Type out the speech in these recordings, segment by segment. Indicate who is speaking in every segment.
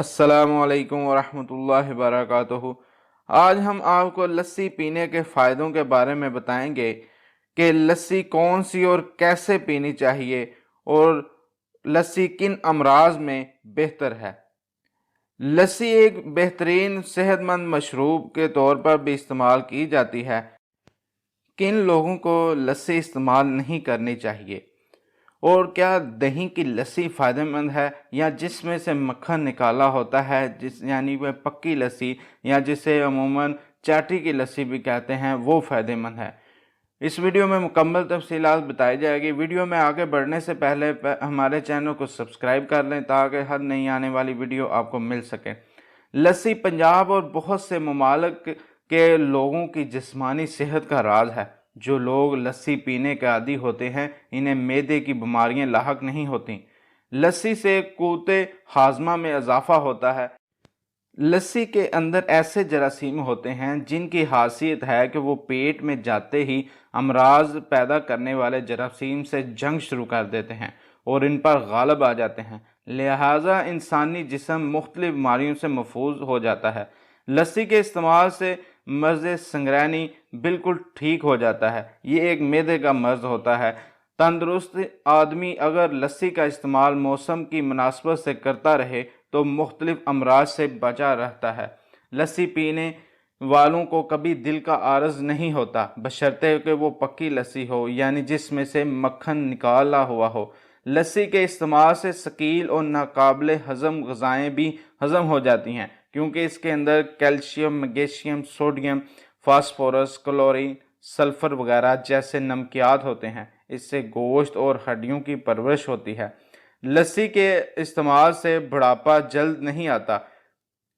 Speaker 1: अस्सलामुअलैकुम वरहमतुल्लाहि वबरकातुहू। आज हम आपको लस्सी पीने के फ़ायदों के बारे में बताएंगे कि लस्सी कौन सी और कैसे पीनी चाहिए और लस्सी किन अमराज में बेहतर है। लस्सी एक बेहतरीन सेहतमंद मशरूब के तौर पर भी इस्तेमाल की जाती है। किन लोगों को लस्सी इस्तेमाल नहीं करनी चाहिए और क्या दही की लस्सी फ़ायदेमंद है या जिसमें से मक्खन निकाला होता है यानी वह पक्की लस्सी या जिसे अमूमन चाटी की लस्सी भी कहते हैं वो फ़ायदेमंद है। इस वीडियो में मुकम्मल तफसीलात बताई जाएगी। वीडियो में आगे बढ़ने से पहले हमारे चैनल को सब्सक्राइब कर लें ताकि हर नई आने वाली वीडियो आपको मिल सके। लस्सी पंजाब और बहुत से ममालिक के लोगों की जिस्मानी सेहत का राज है। जो लोग लस्सी पीने के आदी होते हैं इन्हें मैदे की बीमारियां लाहक नहीं होती। लस्सी से क़ुव्वते हाज़मा में इजाफा होता है। लस्सी के अंदर ऐसे जरासीम होते हैं जिनकी खासियत है कि वो पेट में जाते ही अमराज पैदा करने वाले जरासीम से जंग शुरू कर देते हैं और इन पर गालिब आ जाते हैं। लिहाजा इंसानी जिस्म मुख्तलिफ बीमारियों से महफूज हो जाता है। लस्सी के इस्तेमाल से मर्ज़ संगरैनी बिल्कुल ठीक हो जाता है। ये एक मैदे का मर्ज़ होता है। तंदुरुस्त आदमी अगर लस्सी का इस्तेमाल मौसम की मुनासबत से करता रहे तो मुख्तलिफ अमराज से बचा रहता है। लस्सी पीने वालों को कभी दिल का आरज़ नहीं होता बशर्ते कि वो पक्की लस्सी हो यानी जिसमें से मक्खन निकाला हुआ हो। लस्सी के इस्तेमाल से सकील और नाकाबिले हज़म ग़िज़ाएँ भी हज़म हो जाती हैं क्योंकि इसके अंदर calcium, magnesium, sodium, phosphorus, chlorine, sulphur वगैरह जैसे नमकियात होते हैं। इससे गोश्त और हड्डियों की परवरिश होती है। लस्सी के इस्तेमाल से बुढ़ापा जल्द नहीं आता।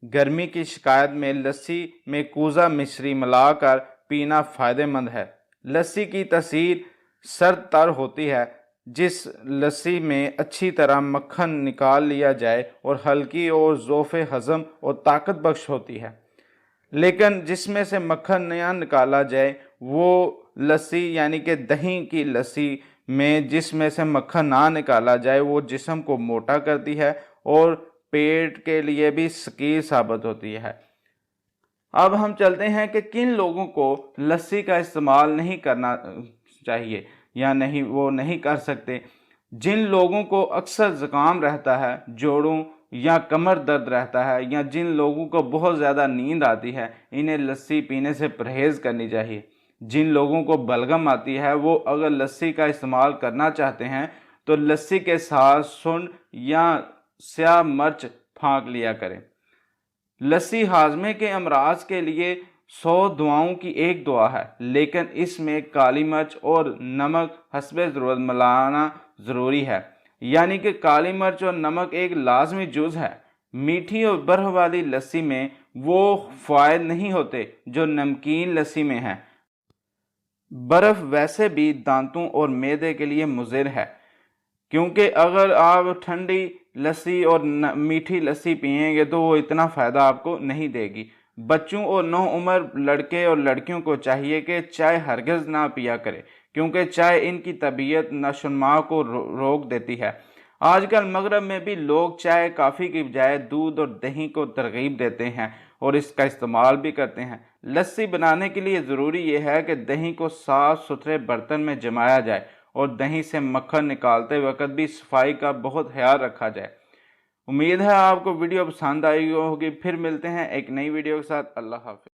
Speaker 1: गर्मी की शिकायत में लस्सी में कूज़ा मिश्री मिलाकर पीना फ़ायदेमंद है। लस्सी की तसीर सर्द तर होती है। जिस लस्सी में अच्छी तरह मक्खन निकाल लिया जाए और हल्की और ज़ोफ़े हज़म और ताकत बख्श होती है। लेकिन जिसमें से मक्खन नया निकाला जाए वो लस्सी यानी कि दही की लस्सी में जिसमें से मक्खन ना निकाला जाए वो जिस्म को मोटा करती है और पेट के लिए भी सकील साबित होती है। अब हम चलते हैं कि किन लोगों को लस्सी का इस्तेमाल नहीं करना चाहिए या वो नहीं कर सकते। जिन लोगों को अक्सर ज़ुकाम रहता है, जोड़ों या कमर दर्द रहता है या जिन लोगों को बहुत ज़्यादा नींद आती है इन्हें लस्सी पीने से परहेज़ करनी चाहिए। जिन लोगों को बलगम आती है वो अगर लस्सी का इस्तेमाल करना चाहते हैं तो लस्सी के साथ सुंड या स्याह मिर्च फाँक लिया करें। लस्सी हाजमे के अमराज के लिए 100 दुआओं की एक दुआ है लेकिन इसमें काली मिर्च और नमक हस्बे ज़रूरत मिलाना ज़रूरी है यानी कि काली मिर्च और नमक एक लाजमी जुज़ है। मीठी और बर्फ़ वाली लस्सी में वो फ़ायदे नहीं होते जो नमकीन लस्सी में हैं। बर्फ़ वैसे भी दांतों और मैदे के लिए मुज़िर है क्योंकि अगर आप ठंडी लस्सी और मीठी लस्सी पिएंगे तो वो इतना फ़ायदा आपको नहीं देगी। बच्चों और नौउम्र लड़के और लड़कियों को चाहिए कि चाय हरगिज़ ना पिया करें क्योंकि चाय इनकी तबीयत नशोनुमा को रोक देती है। आजकल मगरब में भी लोग चाय कॉफ़ी की बजाय दूध और दही को तरगीब देते हैं और इसका इस्तेमाल भी करते हैं। लस्सी बनाने के लिए ज़रूरी यह है कि दही को साफ़ सुथरे बर्तन में जमाया जाए और दही से मक्खन निकालते वक्त भी सफाई का बहुत ख्याल रखा जाए। उम्मीद है आपको वीडियो पसंद आई होगी। फिर मिलते हैं एक नई वीडियो के साथ। अल्लाह हाफ़िज़।